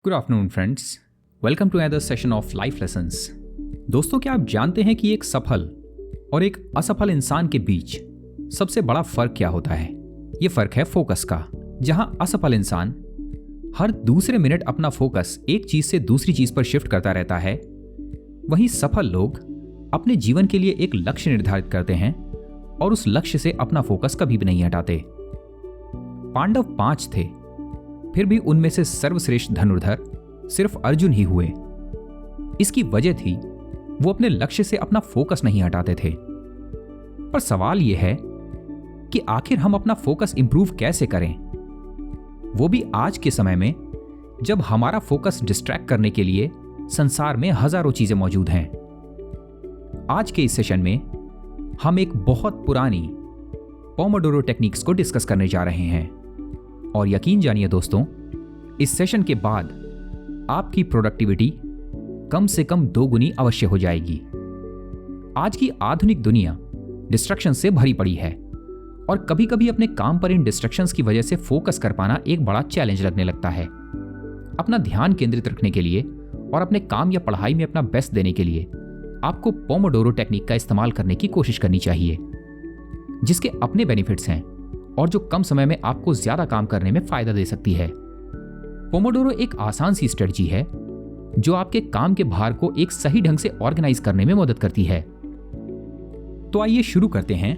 Good afternoon friends, welcome to another session of life lessons. दोस्तों, क्या आप जानते हैं कि एक सफल और एक असफल इंसान के बीच सबसे बड़ा फर्क क्या होता है? ये फर्क है फोकस का। जहां असफल इंसान हर दूसरे मिनट अपना फोकस एक चीज से दूसरी चीज पर शिफ्ट करता रहता है, वहीं सफल लोग अपने जीवन के लिए एक लक्ष्य निर्धारित करते हैं और उस लक्ष्य से अपना फोकस कभी भी नहीं हटाते। पांडव 5 थे, फिर भी उनमें से सर्वश्रेष्ठ धनुर्धर सिर्फ अर्जुन ही हुए। इसकी वजह थी वो अपने लक्ष्य से अपना फोकस नहीं हटाते थे। पर सवाल यह है कि आखिर हम अपना फोकस इंप्रूव कैसे करें, वो भी आज के समय में जब हमारा फोकस डिस्ट्रैक्ट करने के लिए संसार में हजारों चीजें मौजूद हैं। आज के इस सेशन में हम एक बहुत पुरानी पोमोडोरो टेक्निक्स को डिस्कस करने जा रहे हैं और यकीन जानिए दोस्तों, इस सेशन के बाद आपकी प्रोडक्टिविटी कम से कम 2 गुनी अवश्य हो जाएगी। आज की आधुनिक दुनिया डिस्ट्रैक्शन से भरी पड़ी है और कभी कभी अपने काम पर इन डिस्ट्रैक्शंस की वजह से फोकस कर पाना एक बड़ा चैलेंज लगने लगता है। अपना ध्यान केंद्रित रखने के लिए और अपने काम या पढ़ाई में अपना बेस्ट देने के लिए आपको पोमोडोरो टेक्निक का इस्तेमाल करने की कोशिश करनी चाहिए, जिसके अपने बेनिफिट्स हैं और जो कम समय में आपको ज्यादा काम करने में फायदा दे सकती है। पोमोडोरो एक आसान सी स्ट्रेटजी है जो आपके काम के भार को एक सही ढंग से ऑर्गेनाइज करने में मदद करती है। तो आइए शुरू करते हैं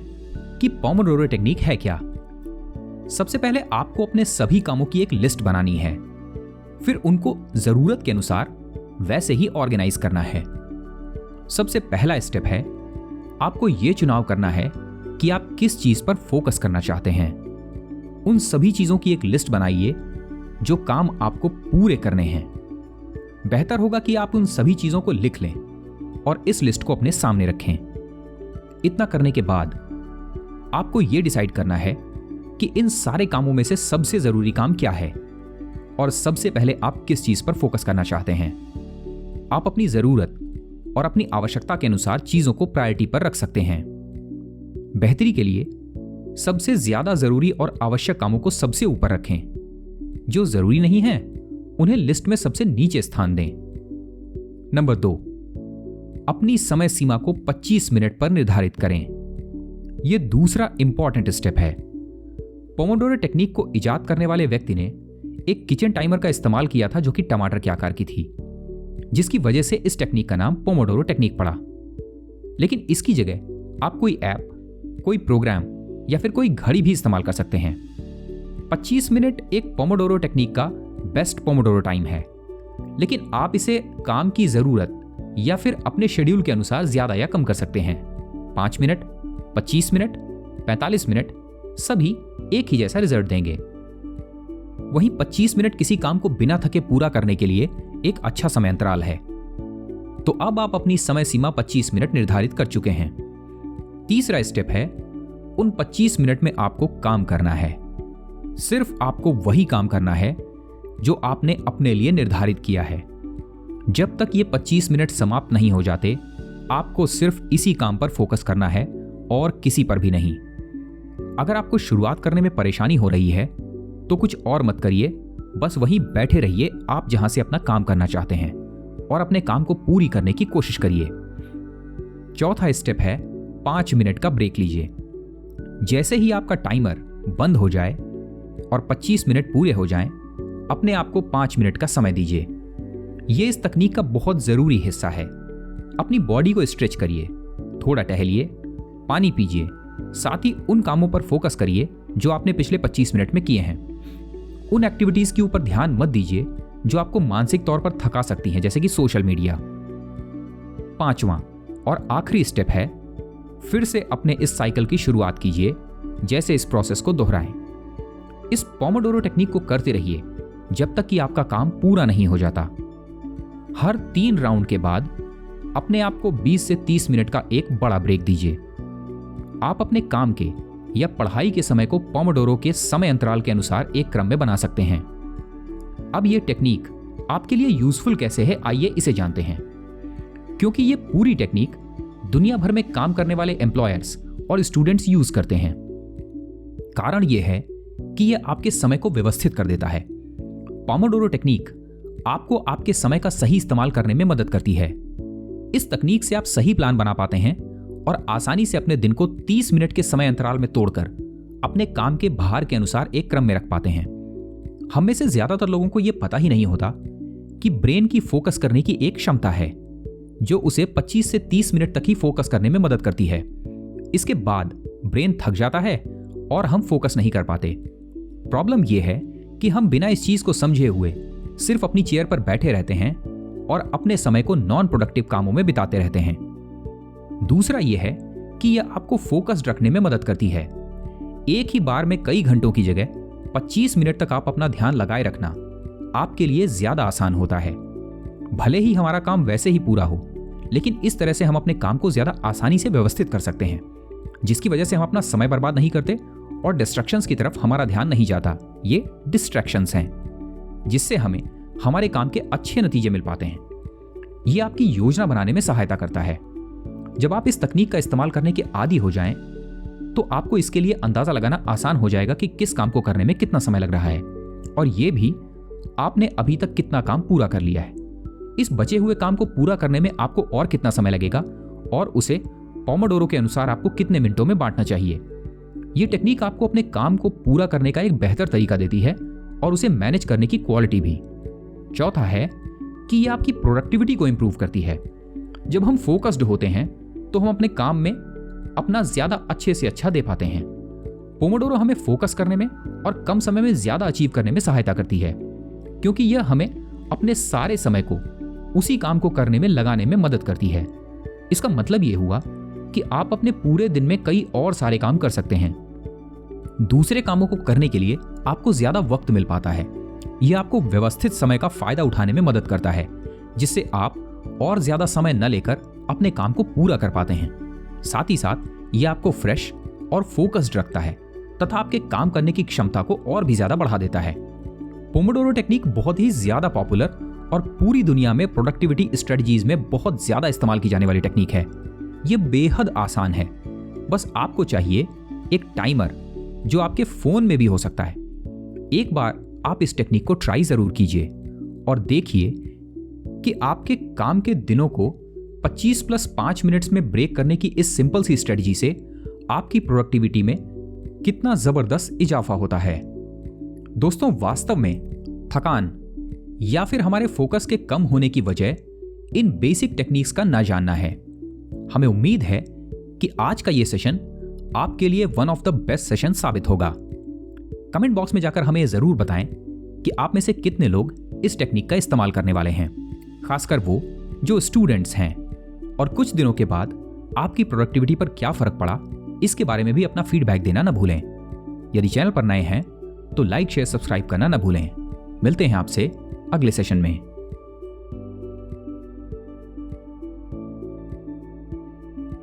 कि पोमोडोरो टेक्निक है क्या। सबसे पहले आपको अपने सभी कामों की एक लिस्ट बनानी है, फिर उनको जरूरत के अनुसार वैसे ही ऑर्गेनाइज करना है। सबसे पहला स्टेप है आपको यह चुनाव करना है कि आप किस चीज पर फोकस करना चाहते हैं। उन सभी चीजों की एक लिस्ट बनाइए जो काम आपको पूरे करने हैं। बेहतर होगा कि आप उन सभी चीजों को लिख लें और इस लिस्ट को अपने सामने रखें। इतना करने के बाद आपको यह डिसाइड करना है कि इन सारे कामों में से सबसे जरूरी काम क्या है और सबसे पहले आप किस चीज पर फोकस करना चाहते हैं। आप अपनी जरूरत और अपनी आवश्यकता के अनुसार चीजों को प्रायोरिटी पर रख सकते हैं। बेहतरी के लिए सबसे ज्यादा जरूरी और आवश्यक कामों को सबसे ऊपर रखें। जो जरूरी नहीं है उन्हें लिस्ट में सबसे नीचे स्थान दें। नंबर 2, अपनी समय सीमा को 25 मिनट पर निर्धारित करें। यह दूसरा इंपॉर्टेंट स्टेप है। पोमोडोरो टेक्निक को इजाद करने वाले व्यक्ति ने एक किचन टाइमर का इस्तेमाल किया था जो कि टमाटर के आकार की थी, जिसकी वजह से इस टेक्निक का नाम पोमोडोरो टेक्निक पड़ा। लेकिन इसकी जगह आप कोई ऐप, कोई प्रोग्राम या फिर कोई घड़ी भी इस्तेमाल कर सकते हैं। 25 मिनट एक पोमोडोरो टेक्निक का बेस्ट पोमोडोरो टाइम है, लेकिन आप इसे काम की जरूरत या फिर अपने शेड्यूल के अनुसार ज्यादा या कम कर सकते हैं। 5 मिनट, 25 मिनट, 45 मिनट सभी एक ही जैसा रिजल्ट देंगे। वहीं 25 मिनट किसी काम को बिना थके पूरा करने के लिए एक अच्छा समय अंतराल है। तो अब आप अपनी समय सीमा 25 मिनट निर्धारित कर चुके हैं। तीसरा स्टेप है उन 25 मिनट में आपको काम करना है। सिर्फ आपको वही काम करना है जो आपने अपने लिए निर्धारित किया है। जब तक ये 25 मिनट समाप्त नहीं हो जाते, आपको सिर्फ इसी काम पर फोकस करना है और किसी पर भी नहीं। अगर आपको शुरुआत करने में परेशानी हो रही है तो कुछ और मत करिए, बस वहीं बैठे रहिए आप जहां से अपना काम करना चाहते हैं और अपने काम को पूरी करने की कोशिश करिए। चौथा स्टेप है 5 मिनट का ब्रेक लीजिए। जैसे ही आपका टाइमर बंद हो जाए और 25 मिनट पूरे हो जाएं, अपने आप को 5 मिनट का समय दीजिए। यह इस तकनीक का बहुत जरूरी हिस्सा है। अपनी बॉडी को स्ट्रेच करिए, थोड़ा टहलिए, पानी पीजिए, साथ ही उन कामों पर फोकस करिए जो आपने पिछले 25 मिनट में किए हैं। उन एक्टिविटीज के ऊपर ध्यान मत दीजिए जो आपको मानसिक तौर पर थका सकती हैं, जैसे कि सोशल मीडिया। 5वां और आखिरी स्टेप है फिर से अपने इस साइकिल की शुरुआत कीजिए, जैसे इस प्रोसेस को दोहराएं। इस पोमोडोरो टेक्निक को करते रहिए जब तक कि आपका काम पूरा नहीं हो जाता। हर 3 राउंड के बाद अपने आप को 20 से 30 मिनट का एक बड़ा ब्रेक दीजिए। आप अपने काम के या पढ़ाई के समय को पोमोडोरो के समय अंतराल के अनुसार एक क्रम में बना सकते हैं। अब यह टेक्निक आपके लिए यूजफुल कैसे है, आइए इसे जानते हैं। क्योंकि यह पूरी टेक्निक दुनिया भर में काम करने वाले एम्प्लॉयर्स और स्टूडेंट्स यूज करते हैं। कारण यह है कि यह आपके समय को व्यवस्थित कर देता है। पोमोडोरो टेक्निक आपको आपके समय का सही इस्तेमाल करने में मदद करती है। इस तकनीक से आप सही प्लान बना पाते हैं और आसानी से अपने दिन को 30 मिनट के समय अंतराल में तोड़कर अपने काम के भार के अनुसार एक क्रम में रख पाते हैं। हम में से ज्यादातर लोगों को यह पता ही नहीं होता कि ब्रेन की फोकस करने की एक क्षमता है जो उसे 25 से 30 मिनट तक ही फोकस करने में मदद करती है। इसके बाद ब्रेन थक जाता है और हम फोकस नहीं कर पाते। प्रॉब्लम यह है कि हम बिना इस चीज को समझे हुए सिर्फ अपनी चेयर पर बैठे रहते हैं और अपने समय को नॉन प्रोडक्टिव कामों में बिताते रहते हैं। दूसरा यह है कि यह आपको फोकस्ड रखने में मदद करती है। एक ही बार में कई घंटों की जगह 25 मिनट तक आप अपना ध्यान लगाए रखना आपके लिए ज्यादा आसान होता है। भले ही हमारा काम वैसे ही पूरा हो, लेकिन इस तरह से हम अपने काम को ज्यादा आसानी से व्यवस्थित कर सकते हैं, जिसकी वजह से हम अपना समय बर्बाद नहीं करते और डिस्ट्रैक्शंस की तरफ हमारा ध्यान नहीं जाता। ये डिस्ट्रैक्शंस हैं जिससे हमें हमारे काम के अच्छे नतीजे मिल पाते हैं। ये आपकी योजना बनाने में सहायता करता है। जब आप इस तकनीक का इस्तेमाल करने के आदी हो जाएं, तो आपको इसके लिए अंदाजा लगाना आसान हो जाएगा कि किस काम को करने में कितना समय लग रहा है और यह भी आपने अभी तक कितना काम पूरा कर लिया है। इस बचे हुए काम को पूरा करने में आपको और कितना समय लगेगा और उसे पोमोडोरो के अनुसार आपको कितने मिनटों में बांटना चाहिए। यह टेक्निक आपको अपने काम को पूरा करने का एक बेहतर तरीका देती है और उसे मैनेज करने की क्वालिटी भी। चौथा है कि यह आपकी प्रोडक्टिविटी को इंप्रूव करती है। जब हम फोकस्ड होते हैं तो हम अपने काम में अपना ज्यादा अच्छे से अच्छा दे पाते हैं। पोमोडोरो हमें फोकस करने में और कम समय में ज्यादा अचीव करने में सहायता करती है, क्योंकि यह हमें अपने सारे समय को उसी काम को करने में लगाने में मदद करती है। इसका मतलब यह हुआ कि आप अपने पूरे दिन में कई और सारे काम कर सकते हैं। दूसरे कामों को करने के लिए आपको ज्यादा वक्त मिल पाता है। यह आपको व्यवस्थित समय का फायदा उठाने में मदद करता है, जिससे आप और ज्यादा समय न लेकर अपने काम को पूरा कर पाते हैं। साथ ही साथ यह आपको फ्रेश और फोकस्ड रखता है तथा आपके काम करने की क्षमता को और भी ज्यादा बढ़ा देता है। पोमोडोरो टेक्निक बहुत ही ज्यादा पॉपुलर और पूरी दुनिया में प्रोडक्टिविटी स्ट्रेटजीज में बहुत ज्यादा इस्तेमाल की जाने वाली टेक्निक है। यह बेहद आसान है। बस आपको चाहिए एक टाइमर जो आपके फोन में भी हो सकता है। एक बार आप इस टेक्निक को ट्राई जरूर कीजिए और देखिए कि आपके काम के दिनों को 25 + 5 मिनट्स में ब्रेक करने की इस सिंपल सी स्ट्रेटजी से आपकी प्रोडक्टिविटी में कितना जबरदस्त इजाफा होता है। दोस्तों, वास्तव में थकान या फिर हमारे फोकस के कम होने की वजह इन बेसिक टेक्निक्स का ना जानना है। हमें उम्मीद है कि आज का यह सेशन आपके लिए one of the best session साबित होगा। कमेंट बॉक्स में जाकर हमें जरूर बताएं कि आप में से कितने लोग इस टेक्निक का इस्तेमाल करने वाले हैं, खासकर वो जो स्टूडेंट्स हैं। और कुछ दिनों के बाद आपकी प्रोडक्टिविटी पर क्या फर्क पड़ा, इसके बारे में भी अपना फीडबैक देना न भूलें। यदि चैनल पर नए हैं तो लाइक, शेयर, सब्सक्राइब करना न भूलें। मिलते हैं आपसे अगले सेशन में।